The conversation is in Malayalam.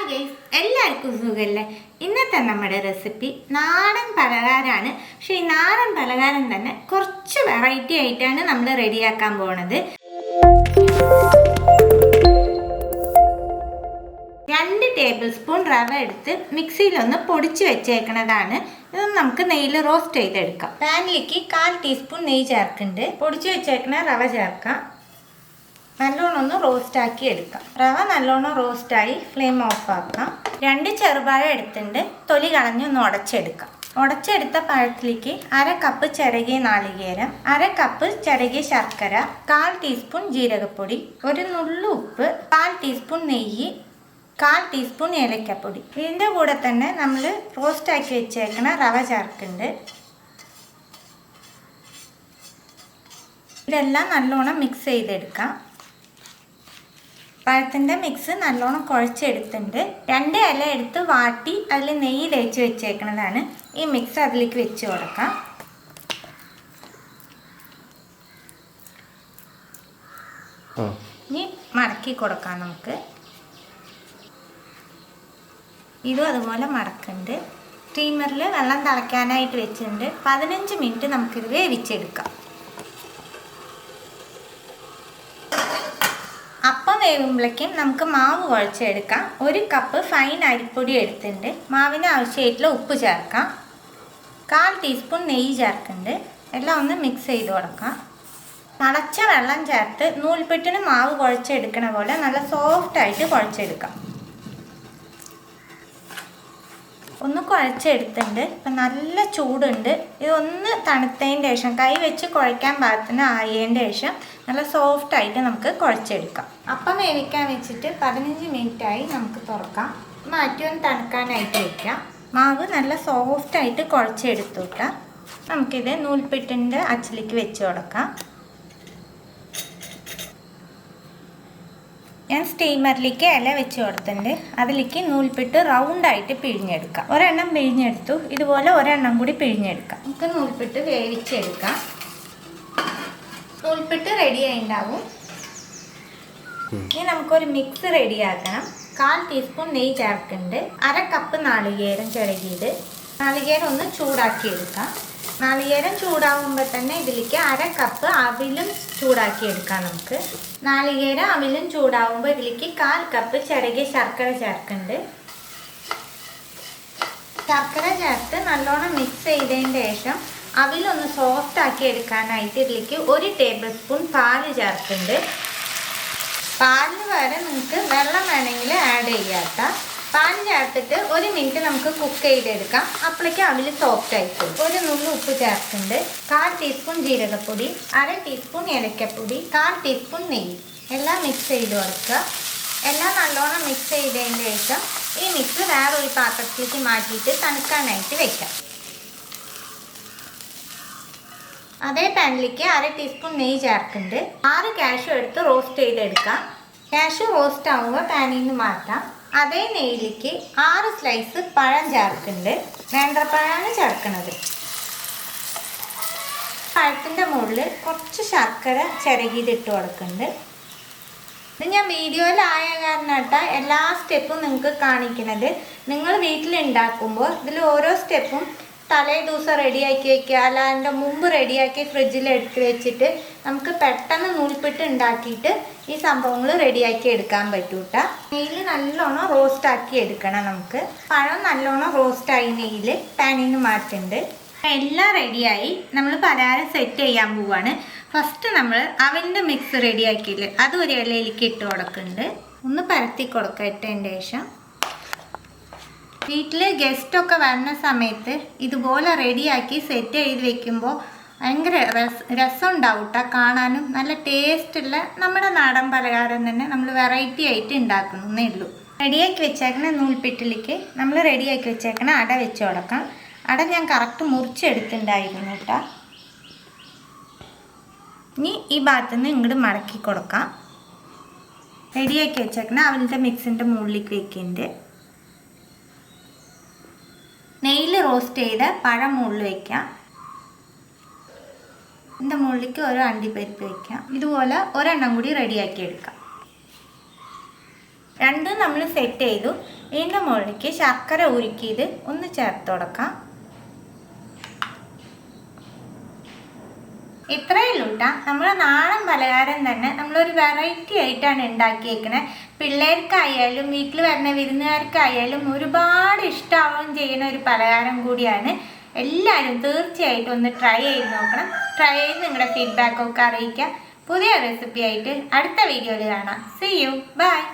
ഗൈസ്, എല്ലാവർക്കും സുഖമല്ലേ? ഇന്നത്തെ നമ്മുടെ റെസിപ്പി നാടൻ പലഹാരമാണ്. പക്ഷേ ഈ നാടൻ പലഹാരം തന്നെ കുറച്ച് വെറൈറ്റി ആയിട്ടാണ് നമ്മൾ റെഡിയാക്കാൻ പോണത്. 2 ടേബിൾ സ്പൂൺ റവ എടുത്ത് മിക്സിയിലൊന്ന് പൊടിച്ച് വെച്ചേക്കണതാണ്. ഇത് നമുക്ക് നെയ്യിൽ റോസ്റ്റ് ചെയ്തെടുക്കാം. പാനിലേക്ക് 1/4 ടീസ്പൂൺ നെയ്യ് ചേർക്കുന്നുണ്ട്. പൊടിച്ച് വെച്ചേക്കണ റവ ചേർക്കാം. നല്ലോണം ഒന്ന് റോസ്റ്റാക്കി എടുക്കാം. റവ നല്ലോണം റോസ്റ്റായി ഫ്ലെയിം ഓഫ് ആക്കാം. 2 ചെറുപഴം എടുത്തിട്ടുണ്ട്. തൊലി കളഞ്ഞൊന്ന് ഉടച്ചെടുക്കാം. ഉടച്ചെടുത്ത പഴത്തിലേക്ക് 1/2 കപ്പ് ചിരകിയ നാളികേരം, 1/2 കപ്പ് ചിരകിയ ശർക്കര, 1/4 ടീസ്പൂൺ ജീരകപ്പൊടി, ഒരു നുള്ളു ഉപ്പ്, 1/4 ടീസ്പൂൺ നെയ്യ്, 1/4 ടീസ്പൂൺ ഏലക്കപ്പൊടി. ഇതിൻ്റെ കൂടെ തന്നെ നമ്മൾ റോസ്റ്റാക്കി വെച്ചേക്കണ റവ ചേർക്കുന്നുണ്ട്. ഇതെല്ലാം നല്ലോണം മിക്സ് ചെയ്തെടുക്കാം. പഴത്തിൻ്റെ മിക്സ് നല്ലോണം കുഴച്ചെടുത്തിട്ടുണ്ട്. 2 ഇല എടുത്ത് വാട്ടി അതിൽ നെയ്യ് തേച്ച് വെച്ചേക്കുന്നതാണ്. ഈ മിക്സ് അതിലേക്ക് വെച്ച് കൊടുക്കാം. ഇനി മടക്കി കൊടുക്കാം. നമുക്ക് ഇതും അതുപോലെ മടക്കുന്നുണ്ട്. സ്റ്റീമറിൽ വെള്ളം തിളയ്ക്കാനായിട്ട് വെച്ചിട്ടുണ്ട്. 15 മിനിറ്റ് നമുക്കിത് വേവിച്ചെടുക്കാം. അപ്പം വേവുമ്പോഴേക്കും നമുക്ക് മാവ് കുഴച്ചെടുക്കാം. 1 കപ്പ് ഫൈൻ അരിപ്പൊടി എടുത്തിട്ടുണ്ട്. മാവിന് ആവശ്യമായിട്ടുള്ള ഉപ്പ് ചേർക്കാം. 1/4 ടീസ്പൂൺ നെയ്യ് ചേർക്കുന്നുണ്ട്. എല്ലാം ഒന്ന് മിക്സ് ചെയ്ത് കൊടുക്കാം. തിളച്ച വെള്ളം ചേർത്ത് നൂൽപ്പെട്ടിന് മാവ് കുഴച്ചെടുക്കണ പോലെ നല്ല സോഫ്റ്റായിട്ട് കുഴച്ചെടുക്കാം. ഒന്ന് കുഴച്ചെടുത്തിട്ടുണ്ട്. ഇപ്പം നല്ല ചൂടുണ്ട്. ഇതൊന്ന് തണുത്തതിൻ്റെ ശേഷം കൈ വെച്ച് കുഴയ്ക്കാൻ പാകത്തിന് ആയതിൻ്റെ ശേഷം നല്ല സോഫ്റ്റായിട്ട് നമുക്ക് കുഴച്ചെടുക്കാം. അപ്പം വേവിക്കാൻ വെച്ചിട്ട് 15 മിനിറ്റായി. നമുക്ക് തുറക്കാം. മാറ്റി ഒന്ന് തണുക്കാനായിട്ട് വയ്ക്കാം. മാവ് നല്ല സോഫ്റ്റായിട്ട് കുഴച്ചെടുത്തുവിട്ടാൽ നമുക്കിത് നൂൽപ്പെട്ടിൻ്റെ അച്ചിലേക്ക് വെച്ച് കൊടുക്കാം. ഞാൻ സ്റ്റീമറിലേക്ക് ഇല വെച്ച് കൊടുത്തിട്ടുണ്ട്. അതിലേക്ക് നൂൽപ്പെട്ട് റൗണ്ടായിട്ട് പിഴിഞ്ഞെടുക്കാം. ഒരെണ്ണം പിഴിഞ്ഞെടുത്തു. ഇതുപോലെ ഒരെണ്ണം കൂടി പിഴിഞ്ഞെടുക്കാം. നമുക്ക് നൂൽപ്പെട്ട് വേവിച്ചെടുക്കാം. നൂൽപ്പെട്ട് റെഡിയായി ഉണ്ടാവും. ഇനി നമുക്കൊരു മിക്സ് റെഡിയാക്കണം. 1/4 ടീസ്പൂൺ നെയ്യ് ചേർക്കുന്നുണ്ട്. 1/2 കപ്പ് നാളികേരം ചിരകിയത്. നാളികേരം ഒന്ന് ചൂടാക്കി എടുക്കാം. നാളികേരം ചൂടാകുമ്പോൾ തന്നെ ഇതിലേക്ക് 1/2 കപ്പ് അവിലും ചൂടാക്കി എടുക്കാം. നമുക്ക് നാളികേരം അവിലും ചൂടാകുമ്പോൾ ഇതിലേക്ക് 1/4 കപ്പ് ചിരകിയ ശർക്കര ചേർക്കുന്നുണ്ട്. ശർക്കര ചേർത്ത് നല്ലോണം മിക്സ് ചെയ്തതിന് ശേഷം അവിലൊന്ന് സോഫ്റ്റ് ആക്കി എടുക്കാനായിട്ട് ഇതിലേക്ക് 1 ടേബിൾ സ്പൂൺ പാല് ചേർക്കുന്നുണ്ട്. പാലിന് പകരം നിങ്ങൾക്ക് വെള്ളം വേണമെങ്കിൽ ആഡ് ചെയ്യാത്ത. പാൽ ചേർത്തിട്ട് 1 മിനിറ്റ് നമുക്ക് കുക്ക് ചെയ്തെടുക്കാം. അപ്പോഴേക്കും അവിൽ സോഫ്റ്റ് ആയിപ്പോകും. ഒരു നുള്ളു ഉപ്പ് ചേർക്കുന്നുണ്ട്. 1/4 ടീസ്പൂൺ ജീരകപ്പൊടി, 1/2 ടീസ്പൂൺ ഏലക്കപ്പൊടി, 1/4 ടീസ്പൂൺ നെയ്യ്. എല്ലാം മിക്സ് ചെയ്ത് കൊടുക്കുക. എല്ലാം നല്ലോണം മിക്സ് ചെയ്തതിന് ശേഷം ഈ മിക്സ് വേറൊരു പാത്രത്തിലേക്ക് മാറ്റിയിട്ട് തണുക്കാനായിട്ട് വെക്കാം. അതേ പാനിലേക്ക് 1/2 ടീസ്പൂൺ നെയ്യ് ചേർക്കുന്നുണ്ട്. 6 കാഷ്യൂ എടുത്ത് റോസ്റ്റ് ചെയ്തെടുക്കാം. കാഷ്യൂ റോസ്റ്റ് ആകുമ്പോൾ പാനിൽ നിന്ന് മാറ്റാം. അതേ നെയ്യിലേക്ക് 6 സ്ലൈസ് പഴം ചേർക്കുന്നുണ്ട്. നേന്ത്രപ്പഴമാണ് ചേർക്കുന്നത്. പഴത്തിൻ്റെ മുകളിൽ കുറച്ച് ശർക്കര ചിരകിയിട്ടിട്ട് കൊടുക്കുന്നുണ്ട്. ഇത് ഞാൻ വീഡിയോയിലായ കാരണമായിട്ടാ എല്ലാ സ്റ്റെപ്പും നിങ്ങൾക്ക് കാണിക്കുന്നത്. നിങ്ങൾ വീട്ടിലുണ്ടാക്കുമ്പോൾ ഇതിൽ ഓരോ സ്റ്റെപ്പും തലേ ദിവസം റെഡിയാക്കി വയ്ക്കുക, അല്ല അതിൻ്റെ മുമ്പ് റെഡിയാക്കി ഫ്രിഡ്ജിൽ എടുത്ത് വെച്ചിട്ട് നമുക്ക് പെട്ടെന്ന് നൂൽപ്പെട്ട് ഉണ്ടാക്കിയിട്ട് ഈ സംഭവങ്ങൾ റെഡിയാക്കി എടുക്കാൻ പറ്റൂട്ട. നെയ്യിൽ നല്ലോണം റോസ്റ്റാക്കി എടുക്കണം. നമുക്ക് പഴം നല്ലോണം റോസ്റ്റായി നെയ്യിൽ പാനിൽ നിന്ന് മാറ്റുന്നുണ്ട്. എല്ലാം റെഡിയായി. നമ്മൾ പലഹാരം സെറ്റ് ചെയ്യാൻ പോവുകയാണ്. ഫസ്റ്റ് നമ്മൾ അവൻ്റെ മിക്സ് റെഡിയാക്കിയില്ലേ, അത് ഒരു ഇലയിലേക്ക് ഇട്ട് കൊടുക്കുന്നുണ്ട്. ഒന്ന് പരത്തി കൊടുക്കട്ടതിൻ്റെ ശേഷം വീട്ടിൽ ഗസ്റ്റൊക്കെ വരുന്ന സമയത്ത് ഇതുപോലെ റെഡിയാക്കി സെറ്റ് ചെയ്ത് വെക്കുമ്പോൾ ഭയങ്കര രസം ഉണ്ടാവും കേട്ടോ. കാണാനും നല്ല ടേസ്റ്റുള്ള നമ്മുടെ നാടൻ പലഹാരം തന്നെ നമ്മൾ വെറൈറ്റി ആയിട്ട് ഉണ്ടാക്കുന്നേ ഉള്ളൂ. റെഡിയാക്കി വെച്ചേക്കണ നൂൽപ്പെട്ടിലേക്ക് നമ്മൾ റെഡിയാക്കി വെച്ചേക്കണ അട വെച്ച് കൊടുക്കാം. അട ഞാൻ കറക്റ്റ് മുറിച്ചെടുത്തിട്ടുണ്ടായിരുന്നു കേട്ടോ. ഇനി ഈ ഭാഗത്തുനിന്ന് ഇങ്ങോട്ട് മടക്കി കൊടുക്കാം. റെഡിയാക്കി വെച്ചേക്കണ അവൻ്റെ മിക്സിൻ്റെ മുകളിലേക്ക് വെക്കുന്നുണ്ട്. നെയ്യിൽ റോസ്റ്റ് ചെയ്ത പഴം മുകളിൽ വയ്ക്കാം. ഇതിൻ്റെ മുകളിലേക്ക് ഓരോ അണ്ടിപ്പരിപ്പ് വയ്ക്കാം. ഇതുപോലെ ഒരെണ്ണം കൂടി റെഡിയാക്കി എടുക്കാം. രണ്ടും നമ്മൾ സെറ്റ് ചെയ്തു. ഇതിൻ്റെ മുകളിലേക്ക് ശർക്കര ഉരുക്കിയത് ഒന്ന് ചേർത്ത് കൊടുക്കാം. ഇത്രയേ ഉള്ളൂ കേട്ടോ. നമ്മൾ നാടൻ പലഹാരം തന്നെ നമ്മളൊരു വെറൈറ്റി ആയിട്ടാണ് ഉണ്ടാക്കിയേക്കണേ. പിള്ളേർക്കായാലും വീട്ടിൽ വരുന്ന വിരുന്നുകാർക്കായാലും ഒരുപാട് ഇഷ്ടമാവുകയും ചെയ്യുന്ന ഒരു പലഹാരം കൂടിയാണ്. എല്ലാവരും തീർച്ചയായിട്ടും ഒന്ന് ട്രൈ ചെയ്ത് നോക്കണം. ട്രൈ ചെയ്ത് നിങ്ങളുടെ ഫീഡ്ബാക്കൊക്കെ അറിയിക്കുക. പുതിയ റെസിപ്പി ആയിട്ട് അടുത്ത വീഡിയോയിൽ കാണാം. See you. Bye.